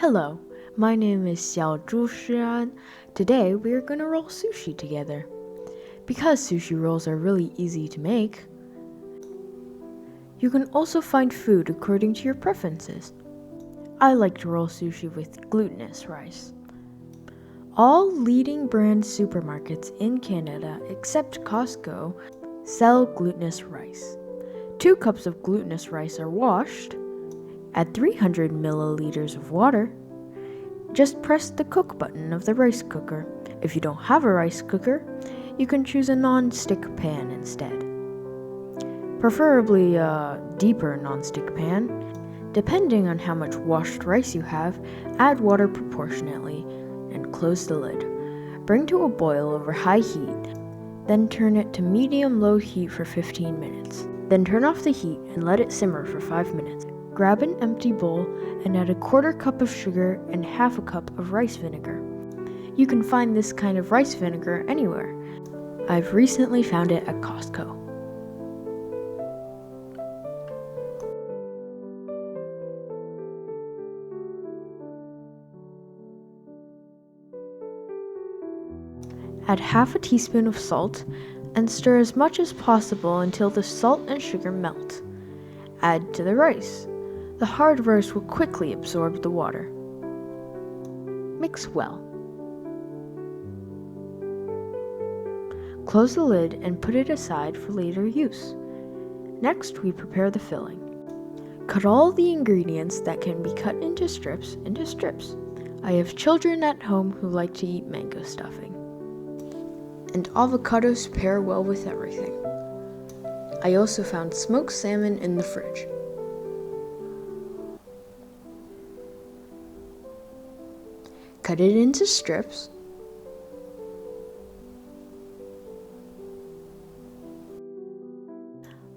Hello, my name is Xiao Zhu Shian. Today we are going to roll sushi together. Because sushi rolls are really easy to make, you can also find food according to your preferences. I like to roll sushi with glutinous rice. All leading brand supermarkets in Canada, except Costco, sell glutinous rice. 2 cups of glutinous rice are washed. Add 300 milliliters of water. Just press the cook button of the rice cooker. If you don't have a rice cooker, you can choose a non-stick pan instead. Preferably a deeper non-stick pan. Depending on how much washed rice you have, add water proportionately and close the lid. Bring to a boil over high heat, then turn it to medium-low heat for 15 minutes. Then turn off the heat and let it simmer for 5 minutes. Grab an empty bowl and add a 1/4 cup of sugar and 1/2 cup of rice vinegar. You can find this kind of rice vinegar anywhere. I've recently found it at Costco. Add 1/2 teaspoon of salt and stir as much as possible until the salt and sugar melt. Add to the rice. The hard rice will quickly absorb the water. Mix well. Close the lid and put it aside for later use. Next, we prepare the filling. Cut all the ingredients that can be cut into strips. I have children at home who like to eat mango stuffing. And avocados pair well with everything. I also found smoked salmon in the fridge. Cut it into strips.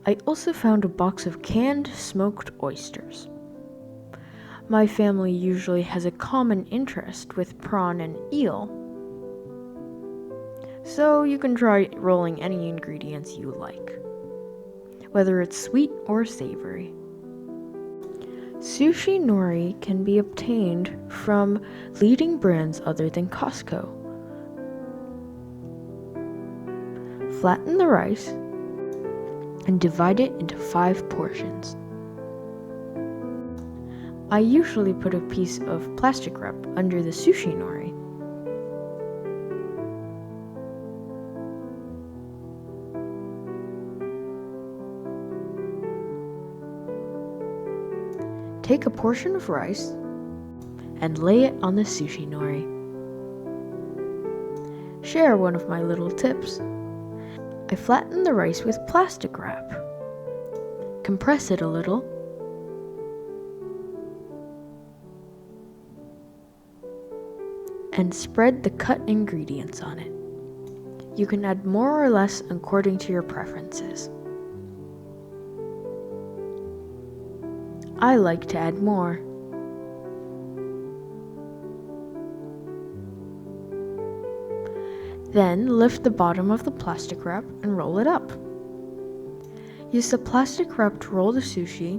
I also found a box of canned smoked oysters. My family usually has a common interest with prawn and eel, so you can try rolling any ingredients you like, whether it's sweet or savory. Sushi nori can be obtained from leading brands other than Costco. Flatten the rice and divide it into 5 portions. I usually put a piece of plastic wrap under the sushi nori. Take a portion of rice and lay it on the sushi nori. Share one of my little tips. I flatten the rice with plastic wrap. Compress it a little. And spread the cut ingredients on it. You can add more or less according to your preferences. I like to add more. Then lift the bottom of the plastic wrap and roll it up. Use the plastic wrap to roll the sushi.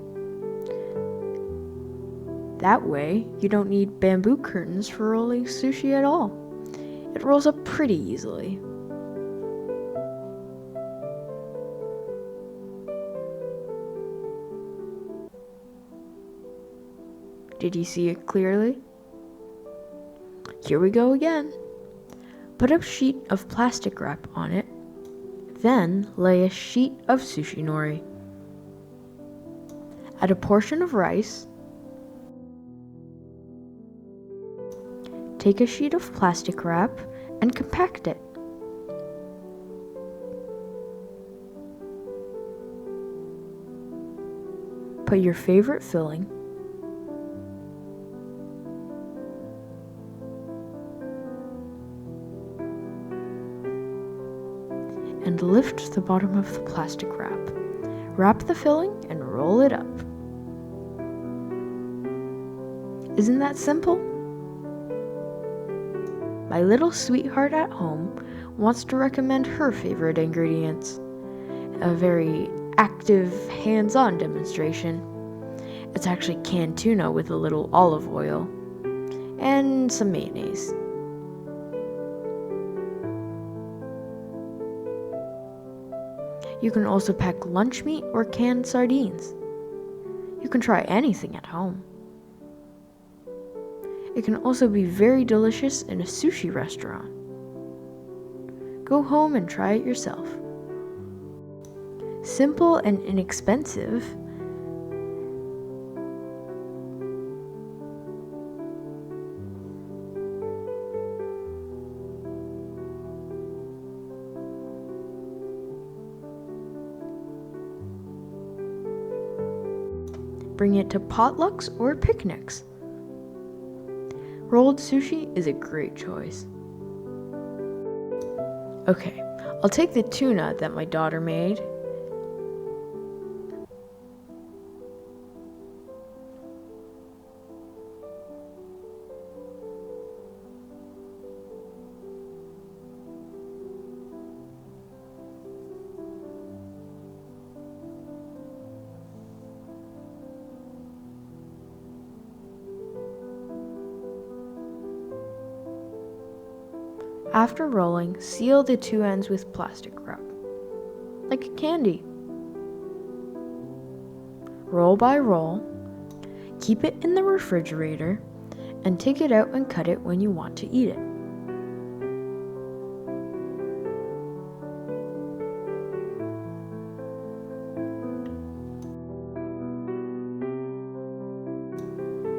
That way, you don't need bamboo curtains for rolling sushi at all. It rolls up pretty easily. Did you see it clearly? Here we go again. Put a sheet of plastic wrap on it, then lay a sheet of sushi nori. Add a portion of rice. Take a sheet of plastic wrap and compact it. Put your favorite filling. And lift the bottom of the plastic wrap. Wrap the filling and roll it up. Isn't that simple? My little sweetheart at home wants to recommend her favorite ingredients. A very active, hands-on demonstration. It's actually canned tuna with a little olive oil. and some mayonnaise. You can also pack lunch meat or canned sardines. You can try anything at home. It can also be very delicious in a sushi restaurant. Go home and try it yourself. Simple and inexpensive. Bring it to potlucks or picnics. Rolled sushi is a great choice. Okay, I'll take the tuna that my daughter made. After rolling, seal the two ends with plastic wrap, like a candy. Roll by roll, keep it in the refrigerator, and take it out and cut it when you want to eat it.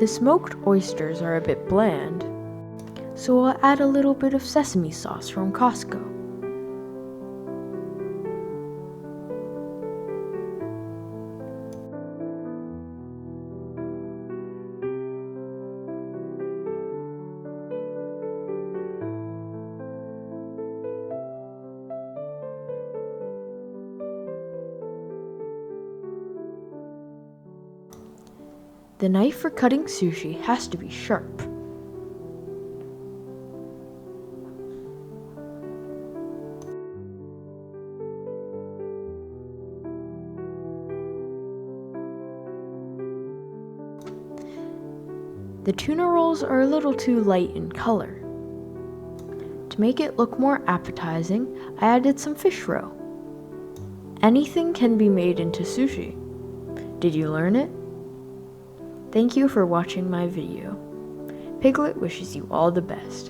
The smoked oysters are a bit bland, so I'll add a little bit of sesame sauce from Costco. The knife for cutting sushi has to be sharp. The tuna rolls are a little too light in color. To make it look more appetizing, I added some fish roe. Anything can be made into sushi. Did you learn it? Thank you for watching my video. Piglet wishes you all the best.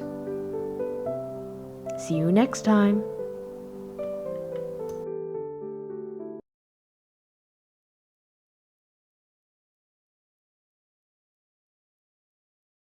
See you next time.